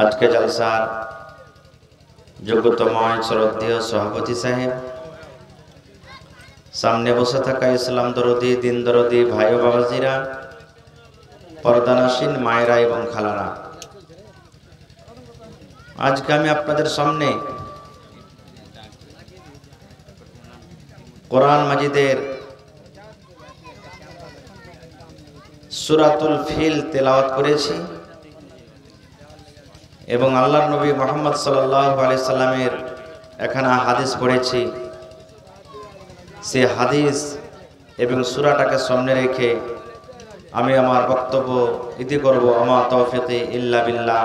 আজকে জলসার যোগ্যতম শ্রদ্ধেয় সভাপতি সাহেব, সামনে বসে থাকা ইসলাম দরদি দিন দরদি ভাই ও বাবাজিরা, পর্দানাসীন মায়েরা এবং খালারা, আজকে আমি আপনাদের সামনে কোরআন মাজিদের সূরাতুল ফিল তেলাওয়াত করেছি এবং আল্লাহর নবী মুহাম্মদ সাল্লাল্লাহু আলাইহি সাল্লামের এখানে হাদিস পড়েছি। সে হাদিস এবং সূরাটাকে সামনে রেখে আমি আমার বক্তব্য ইতি করব। আমা তৌফিকি ইল্লা বিল্লাহ।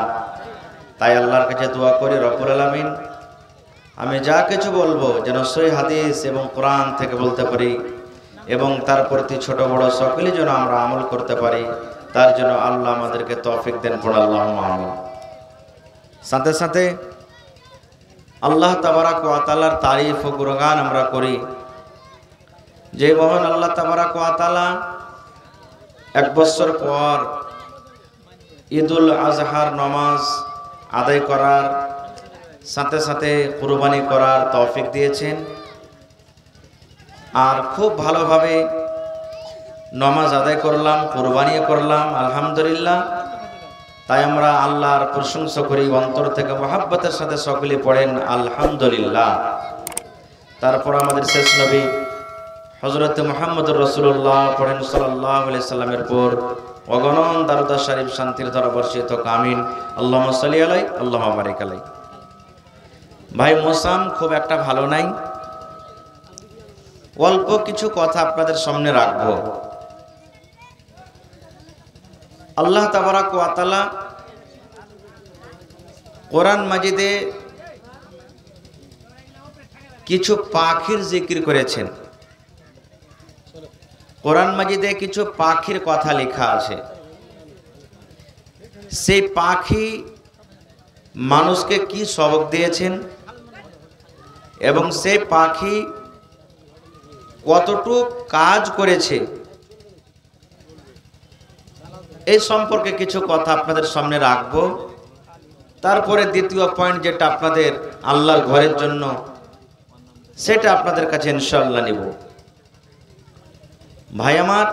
তাই আল্লাহর কাছে দোয়া করি রব্বুল আলামিন আমি যা কিছু বলবো যেন সই হাদিস এবং কোরআন থেকে বলতে পারি এবং তার প্রতি ছোট বড় সকলেই যেন আমরা আমল করতে পারি, তার জন্য আল্লাহ আমাদেরকে তৌফিক দেন। পড়ে আল্লাহুম্মা আমিন। সাথে সাথে আল্লাহ তাবারাক ওয়া তাআলার তারিফ ও গুণগান আমরা করি। যে মহান আল্লাহ তাবারাক ওয়া তাআলা এক বছর পর ঈদুল আজহার নামাজ আদায় করার সাথে সাথে কুরবানি করার তৌফিক দিয়েছেন, আর খুব ভালোভাবে নামাজ আদায় করলাম, কুরবানিও করলাম, আলহামদুলিল্লাহ। তাই আমরা আল্লাহর প্রশংসা করি অন্তর থেকে, মহাব্বতের সাথে সকলে পড়েন আলহামদুলিল্লাহ। তারপর আমাদের শেষ নবী হযরত মুহাম্মদুর রাসূলুল্লাহ পড়েন সাল্লাল্লাহু আলাইহি সাল্লামের পর অগণন দরুদ শরীফ শান্তির ধারা বর্ষিত হোক, আমিন। আল্লাহুম্মা সাল্লি আলাইহি আল্লাহুম্মা বারিক আলাইহি। ভাই মৌসুম খুব একটা ভালো নাই, অল্প কিছু কথা আপনাদের সামনে রাখবো। আল্লাহ তাবারাক ওয়া তাআলা কোরআন মাজিদে কিছু পাখির জিকির করেছেন। কোরআন মাজিদে কিছু পাখির কথা লেখা আছে। সেই পাখি মানুষকে কি সবক দিয়েছেন এবং সেই পাখি কতটুকু কাজ করেছে, এই সম্পর্কে কিছু কথা আপনাদের সামনে রাখবো। তারপরে দ্বিতীয় পয়েন্ট যেটা আপনাদের আল্লাহর ঘরের জন্য, সেটা আপনাদের কাছে ইনশাআল্লাহ নিব। ভাই আমার,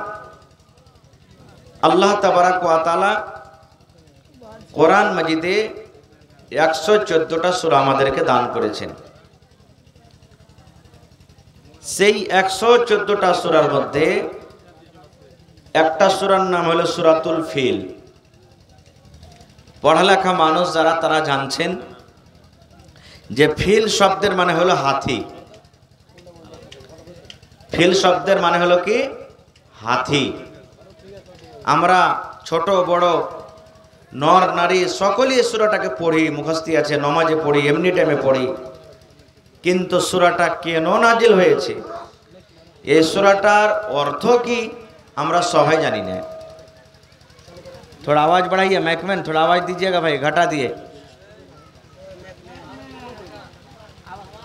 আল্লাহ তাবারাক ওয়া তাআলা কোরআন মাজিদে 114টা সূরা আমাদেরকে দান করেছেন। সেই 114টা সূরার মধ্যে একটা সূরার নাম হলো সূরাতুল ফিল। পড়ালেখা মানুষ যারা তারা জানছেন যে ফিল শব্দের মানে হলো হাতি। ফিল শব্দের মানে হলো কি? হাতি। আমরা ছোট বড় নর নারী সকলেই এই সূরাটাকে পড়ি, মুখস্থি আছে, নামাজে পড়ি, এমনি টাইমে পড়ি। কিন্তু সূরাটা কেন নাজিল হয়েছে, এই সূরাটার অর্থ কি, আমরা সবাই জানি না। थोड़ा आवाज बढ़ाइए, मैकमैन थोड़ा आवाज दीजिएगा भाई, घटा दिए।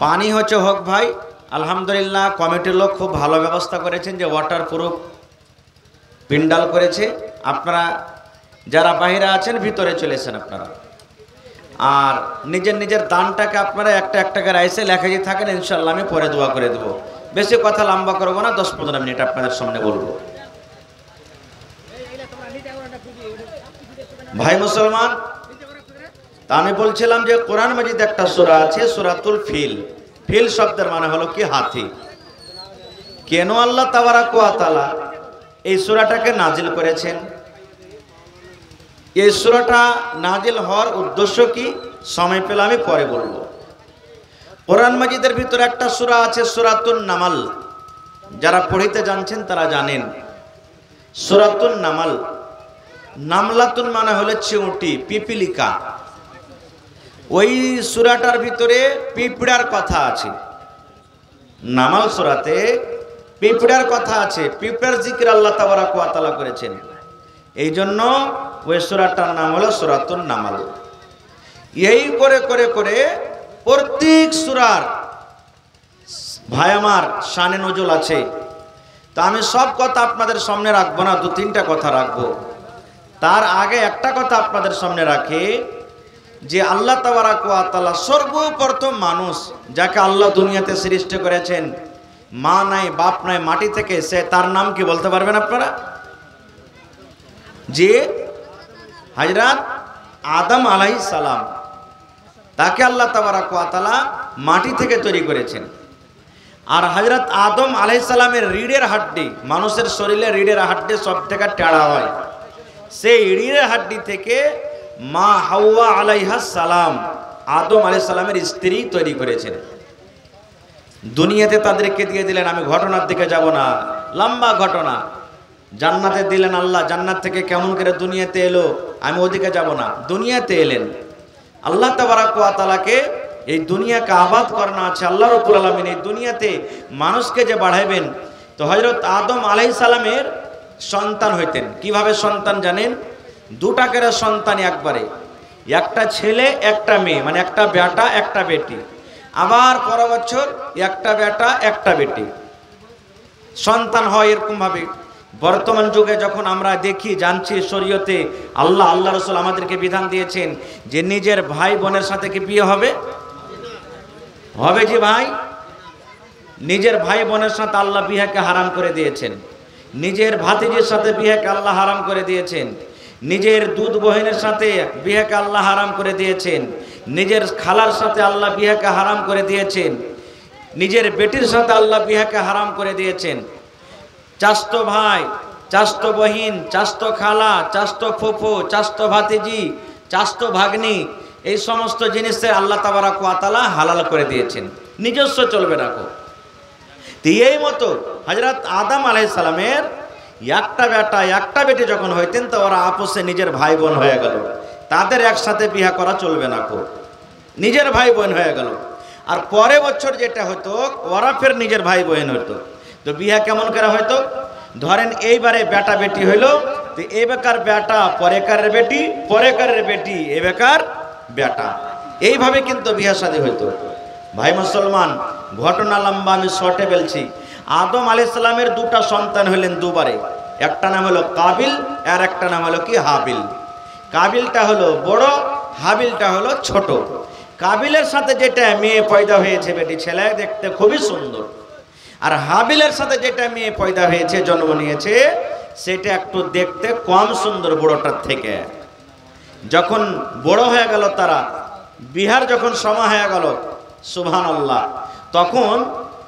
पानी হচ্ছে হোক ভাই, আলহামদুলিল্লাহ কমিটির লোক খুব ভালো ব্যবস্থা করেছেন যে ওয়াটার প্রুফ পিন্ডাল করেছে। আপনারা যারা বাইরে আছেন ভিতরে চলে এসেন আপনারা, আর নিজের নিজের দানটাকে আপনারা একটা একটা করে এসে লেখা দিয়ে থাকেন, ইনশাআল্লাহ আমি পরে দোয়া করে দেবো। বেশি কথা লম্বা করবো না, 10-15 মিনিট আপনাদের সামনে বলবো। ভাই মুসলমান, তা আমি বলছিলাম যে কোরআন মাজিদ একটা সূরা আছে সূরাতুল ফিল। ফিল শব্দের মানে হলো কি? হাতি। কেন আল্লাহ তাবারাক ওয়া তাআলা এই সূরাটাকে নাজিল করেছেন, এই সূরাটা নাজিল হওয়ার উদ্দেশ্য কি, সময় পেলে আমি পরে বলবো। কোরআন মাজিদের ভিতরে একটা সূরা আছে সূরাতুন নামাল। যারা পড়িতে জানছেন তারা জানেন সূরাতুন নামাল। নামলাতুন মানে হলো চিউটি, পিপিলিকা। ওই সূরাটার ভিতরে পিঁপড়ার কথা আছে। নামাল সূরাতে পিঁপড়ার কথা আছে, পিঁপড়ার জিকির আল্লাহ তাবারাক ওয়া তাআলা করেছেন। এই জন্য ওই সূরাটার নাম হলো সূরাতুন নামাল। এই করে করে করে প্রত্যেক সূরার ভাই আমার শানে নজুল আছে। তা আমি সব কথা আপনাদের সামনে রাখবো না, 2-3টা কথা রাখবো। তার আগে একটা কথা আপনাদের সামনে রাখি যে আল্লাহ তাবারাক ওয়া তাআলা সর্বপ্রথম মানুষ যাকে আল্লাহ দুনিয়াতে সৃষ্টি করেছেন, মা নাই বাপ নাই, মাটি থেকে, সে তার নাম কি বলতে পারবেন আপনারা? যে হযরত আদম আলাইহিস সালাম, তাকে আল্লাহ তাবারাক ওয়া তাআলা মাটি থেকে তৈরি করেছেন। আর হযরত আদম আলাইহিস সালামের রিড়ের হাড্ডি, মানুষের শরীরে রিড়ের হাড্ডি সব থেকে টেড়া হয়, সেই রিড়ের হাড্ডি থেকে মা হাওয়া আলাইহাস সালাম, আদম আলাইহিস সালামের স্ত্রী তৈরি করেছেন। দুনিয়াতে তাদেরকে দিয়ে দিলেন, আমি ঘটনার দিকে যাব না, লম্বা ঘটনা। জান্নাতে দিলেন আল্লাহ, জান্নাত থেকে কেমন করে দুনিয়াতে এলো আমি ওদিকে যাব না। দুনিয়াতে এলেন আল্লাহ তাবারাক ওয়া তাআলাকে এই দুনিয়াকে আবাদ করানো আছে। আল্লাহ রাব্বুল আলামিন এই দুনিয়াতে মানুষকে যে বাড়াইবেন, তো হযরত আদম আলাইহিস সালামের সন্তান হইতেন। কিভাবে সন্তান জানেন? দুটা করে সন্তান একবারে, একটা ছেলে একটা মেয়ে, মানে একটা বেটা একটা বেটি। আবার পর বছর একটা বেটা একটা বেটি সন্তান হয়। এরকম ভাবে বর্তমান যুগে যখন আমরা দেখি জানছি, শরীয়তে আল্লাহ রাসূল আমাদেরকে বিধান দিয়েছেন যে নিজের ভাই বোনের সাথে কি বিয়ে হবে? হবে যে ভাই, নিজের ভাই বোনের সাথে আল্লাহ বিয়েকে হারাম করে দিয়েছেন। নিজের ভাতিজির সাথে বিয়েকে আল্লাহ হারাম করে দিয়েছেন। নিজের দুধ বহিনের সাথে বিয়েকে আল্লাহ হারাম করে দিয়েছেন। নিজের খালার সাথে আল্লাহ বিয়েকে হারাম করে দিয়েছেন। নিজের বেটির সাথে আল্লাহ বিয়েকে হারাম করে দিয়েছেন। চাচতো ভাই, চাচতো বহিন, চাচতো খালা, চাচতো ফুফু, চাচতো ভাতিজি, চাচতো ভাগ্নি, এই সমস্ত জিনিসের আল্লাহ তাবারাক ওয়া তাআলা হালাল করে দিয়েছেন। নিজস্ব চলবে না কো। এই মতো হযরত আদম আলাইহিস সালামের একটা বেটা একটা বেটি যখন হইতেন, তো ওরা আপসে নিজের ভাই বোন হয়ে গেল। তাদের একসাথে বিয়ে করা চলবে না কো, নিজের ভাই বোন হয়ে গেল। আর পরে বছর যেটা হতো, ওরা ফের নিজের ভাই বোন হতো। তো বিয়ে কেমন করে হয়তো? ধরেন এইবারে বেটা বেটি হইলো, তো এই বেকার বেটা পরেকারের বেটি, পরেকারের বেটি এ বেকার বেটা, এইভাবে কিন্তু বিয়ে শাদী হইতো। ভাই মুসলমান, ঘটনা লম্বা, আমি শর্টে বলছি। আদম আলাইহিস সালামের দুটা সন্তান হলেন দুবারে। একটা নাম হলো কাবিল, আর একটা নাম হলো কি হাবিল। কাবিলটা হলো বড়, হাবিলটা হলো ছোট। কাবিলের সাথে যেটা মেয়ে পয়দা হয়েছে, বেটি ছেলে দেখতে খুবই সুন্দর। আর হাবিলের সাথে যেটা মেয়ে পয়দা হয়েছে, জন্ম নিয়েছে, সেটা একটু দেখতে কম সুন্দর বড়টার থেকে। যখন বড় হয়ে গেল, তারা বিহার যখন সময় হয়ে গেল, সুবহানাল্লাহ, তখন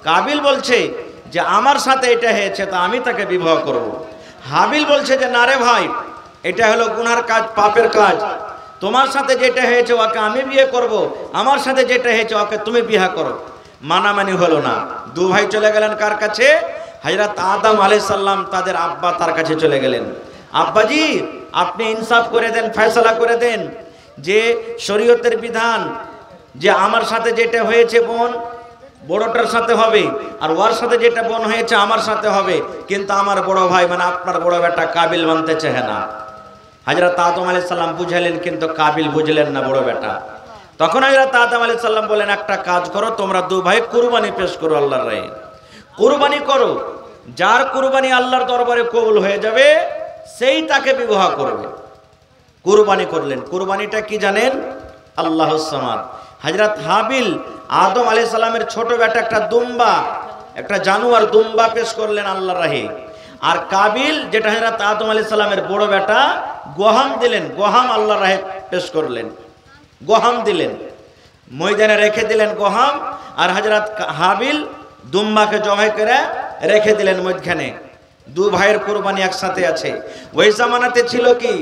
কাবিল বলছে যে আমার সাথে এটা হয়েছে, তো আমি তাকে বিবাহ করব। হাবিল বলছে যে না রে ভাই, এটা হলো গুনার কাজ, পাপের কাজ, তোমার সাথে যেটা হয়েছে ওকে আমি বিয়ে করব, আমার সাথে যেটা হয়েছে ওকে তুমি বিয়ে করো। মানামানি হলো না। দু ভাই চলে গেলেন কার কাছে? হযরত আদম আলাইহিস সালাম তাদের আব্বা তার কাছে চলে গেলেন। আব্বাজি, আপনি ইনসাফ করে দেন, ফয়সালা করে দেন যে শরীয়তের বিধান যে আমার সাথে যেটা হয়েছে বোন বড়টার সাথে হবে, আর ওর সাথে যেটা বোন হয়েছে আমার সাথে হবে, কিন্তু আমার বড় ভাই মানে আপনার বড় বেটা কাবিল মানতে চায় না। হযরত আদম আলাইহিস সালাম বুঝালেন, কিন্তু কাবিল বুঝলেন না বড় বেটা। তখন হযরত আদম আলাইহিস সালাম বলেন, একটা কাজ করো, তোমরা দু ভাই কুরবানি পেশ করো আল্লাহর রাহে। কুরবানি করো, যার কুরবানি আল্লাহর দরবারে কবুল হয়ে যাবে সেই তাকে বিবাহ করবে। কুরবানি করলেন। কুরবানিটা কি জানেন? আল্লাহুস সামাদ। হযরত হাবিল আদম আলাইহিস সালামের ছোট বেটা একটা দুম্বা, একটা জানোয়ার দুম্বা পেশ করলেন আল্লাহর রাহে। আর কাবিল যেটা হযরত আদম আলাইহিস সালামের বড় বেটা, গহাম দিলেন, গহাম আল্লাহর রাহে পেশ করলেন, গহাম দিলেন, ময়দানে রেখে দিলেন গহাম। আর হযরত হাবিল দুম্বাকে জবাই করে রেখে দিলেন মধ্যখানে। দু ভাইয়ের কুরবানি একসাথে আছে। ওই জামানাতে ছিল কি,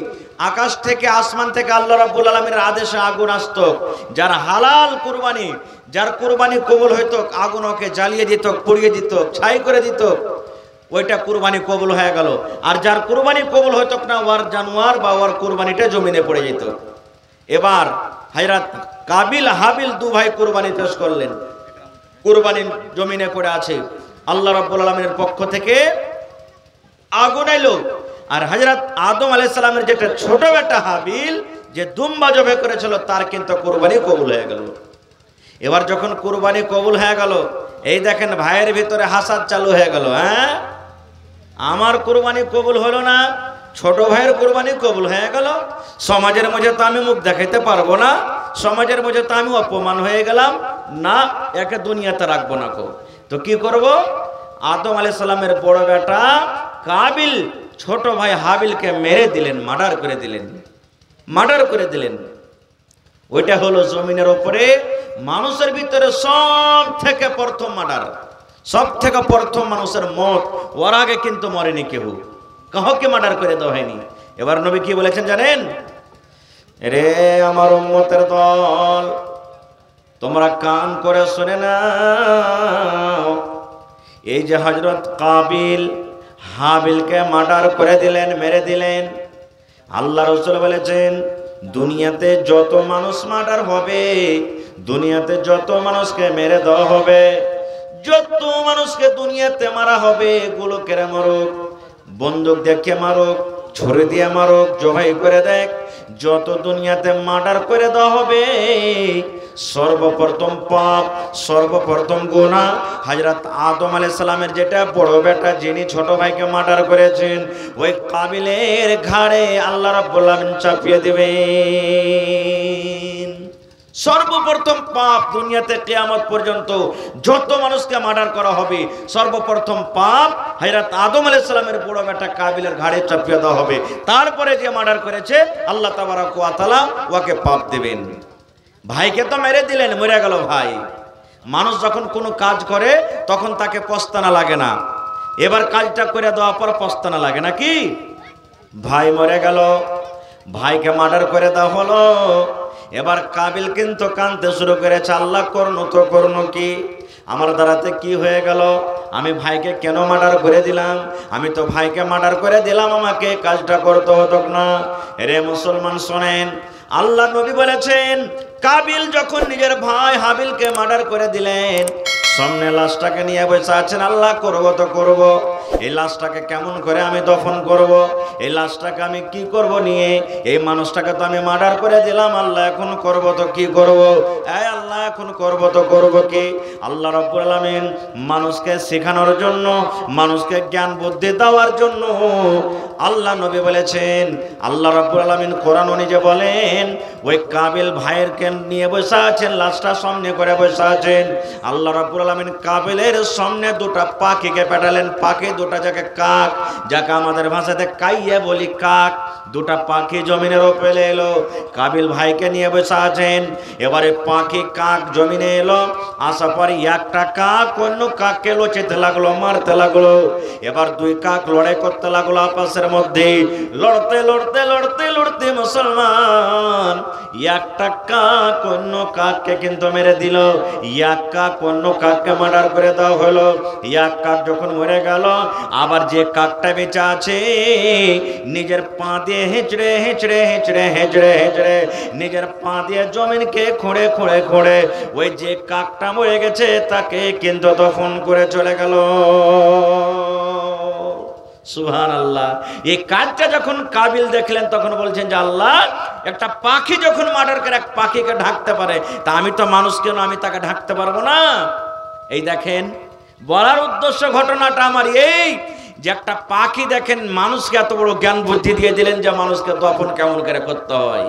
আকাশ থেকে আসমান থেকে আল্লাহ রাব্বুল আলামিনের আদেশে আগুন আসতো। যার হালাল কুরবানি, যার কুরবানি কবুল হইতো, আগুন ওকে জ্বালিয়ে দিত, পুড়িয়ে দিত, ছাই করে দিত, ওইটা কুরবানি কবুল হয়ে গেল। আর যার কুরবানি কবুল হইতো না, ওর জানোয়ার বা ওর কুরবানিটা জমিনে পড়ে যেত। এবার হযরত কাবিল হাবিল দু ভাই কুরবানি পেশ করলেন। কুরবানি জমিনে পড়ে আছে, আল্লাহ রাব্বুল আলামিনের পক্ষ থেকে আগুন এলো। আর হযরত আদম আলাইহিস সালামের যেটা ছোট বেটা হাবিল যে দুম্বা জবাই করেছিল, তার কিন্তু কুরবানি কবুল হয়ে গেল। এবার যখন কুরবানি কবুল হয়ে গেল, এই দেখেন ভাইয়ের ভিতরে হাসাদ চালু হয়ে গেল। হ্যাঁ, আমার কুরবানি কবুল হলো না, ছোট ভাইয়ের কুরবানি কবুল হয়ে গেল, সমাজের মধ্যে তো আমি মুখ দেখাইতে পারবো না, সমাজের মধ্যে তো আমি অপমান হয়ে গেলাম, না একে দুনিয়াতে রাখবো না কো। তো কি করব, আদম আলাইহিস সালামের বড় বেটা কাবিল ছোট ভাই হাবিলকে মেরে দিলেন, মার্ডার করে দিলেন, মার্ডার করে দিলেন। ওইটা হলো জমিনের উপরে মানুষের ভিতরে সব থেকে প্রথম মার্ডার, সব থেকে প্রথম মানুষের মত। ওর আগে কিন্তু মরেনি কেউ, কাউকে মার্ডার করে দেওয়া হয়নি। এবার নবী কি বলেছেন জানেন? রে আমার উম্মতের দল, তোমরা কান করে শুনে নাও, এই যে হযরত কাবিল হাবিলকে মার্ডার করে দিলেন, মেরে দিলেন, আল্লাহ রাসূল বলেছেন দুনিয়াতে যত মানুষ মার্ডার হবে, দুনিয়াতে যত মানুষকে মেরে দেওয়া হবে, যত মানুষকে দুনিয়াতে মারা হবে, গোলকেরা মারুক, বন্দুক দেখে মারুক, ছুরি দিয়ে মারুক, জবাই করে দেখ, যত দুনিয়াতে মার্ডার করে দেওয়া হবে, সর্বপ্রথম পাপ, সর্বপ্রথম গুনাহ হযরত আদম আলাইহিস সালামের যেটা বড় বেটা যিনি ছোট ভাইকে মার্ডার করেছেন, ওই কাবিলের ঘাড়ে আল্লাহ রাব্বুল আলামিন চাপিয়ে দিবেন। সর্বপ্রথম পাপ দুনিয়াতে কিয়ামত পর্যন্ত যত মানুষকে মার্ডার করা হবে, সর্বপ্রথম পাপ হযরত আদম আলাইহিস সালামের বড় বেটা কাবিলের ঘাড়ে চাপিয়ে দেওয়া হবে। তারপরে যে মার্ডার করেছে আল্লাহ তাবারক ওয়া তাআলা ওকে পাপ দেবেন। ভাইকে তো মেরে দিলেন, মরে গেল ভাই। মানুষ যখন কোনো কাজ করে তখন তাকে পস্তানা লাগে না, এবার কাজটা করে দেওয়ার পর পস্তানা লাগে নাকি? ভাই মরে গেল, ভাইকে মার্ডার করে দেওয়া হলো। এবার কাবিল কিন্তু কাঁদতে শুরু করেছে, আল্লাহ করুন তো করুন কি, আমার দ্বারাতে কি হয়ে গেল, আমি ভাইকে কেন মার্ডার করে দিলাম, আমি তো ভাইকে মার্ডার করে দিলাম, আমাকে কাজটা করতে হতো না। রে মুসলমান শোনেন, আল্লাহ নবী বলেছেন কাবিল যখন নিজের ভাই হাবিলকে মার্ডার করে দিলেন, সামনে লাশটাকে নিয়ে বসে আছেন, আল্লাহ করবো তো করব, এই লাশটাকে কেমন করে আমি দফন করব, এই লাশটাকে আমি কি করব নিয়ে, এই মানুষটাকে তো আমি মার্ডার করে দিলাম, আল্লাহ এখন করব তো কি করব, এই আল্লাহ এখন করব তো করব কি। আল্লাহ রাব্বুল আলামিন মানুষকে শেখানোর জন্য, মানুষকে জ্ঞান বুদ্ধি দেওয়ার জন্য আল্লাহ নবী বলেছেন, আল্লাহ রাব্বুল আলামিন কোরআন নিজে বলেন, ওই কাবিল ভাইয়েরকে নিয়ে বসে আছেন, লাশটা সামনে করে বসে আছেন, আল্লাহ রাব্বুল আলামিন কাবিলের সামনে দুটা পাখিকে পাঠালেন, পাখি দুটা যাকে কাক, যাকে আমাদের ভাষাতে কাইয়া বলি কাক, দুটা পাখি জমিনের উপরে এলো, কাবিল ভাইকে নিয়ে বসে আছেন। এবারে পাখি কাক জমিনে এলো, আসার পরে একটা কাক অন্য কাককে লোচেতে লাগলো, মারতে লাগলো। এবার দুই কাক লড়াই করতে লাগলো আপসের মধ্যে, লড়তে লড়তে লড়তে লড়তে মুসলমান একটা কাক অন্য কাককে কিন্তু মেরে দিল, এক কাক অন্য কাককে মার্ডার করে দেওয়া হলো। এক কাক যখন মরে গেল, আবার যে কাকটা বেঁচে আছে নিজের পা দিয়ে হেঁচড়ে হেঁচড়ে হেঁচড়ে হেঁচড়ে হেঁচড়ে নিজের পা দিয়ে জমিনকে খুঁড়ে খুঁড়ে খুঁড়ে ওই যে কাকটা মরে গেছে তাকে কিন্তু দফন করে চলে গেল। সুবহানাল্লাহ। এই কাজটা যখন কাবিল দেখলেন তখন বলছেন যে আল্লাহ, একটা পাখি যখন মার্ডার করে এক পাখিকে ঢাকতে পারে, তা আমি তো মানুষ, কেন আমি তাকে ঢাকতে পারবো না? এই দেখেন, বলার উদ্দেশ্য ঘটনাটা আমার এই যে একটা পাখি দেখেন মানুষকে এত বড় জ্ঞান বুদ্ধি দিয়ে দিলেন যে মানুষকে দফন কেমন করে করতে হয়।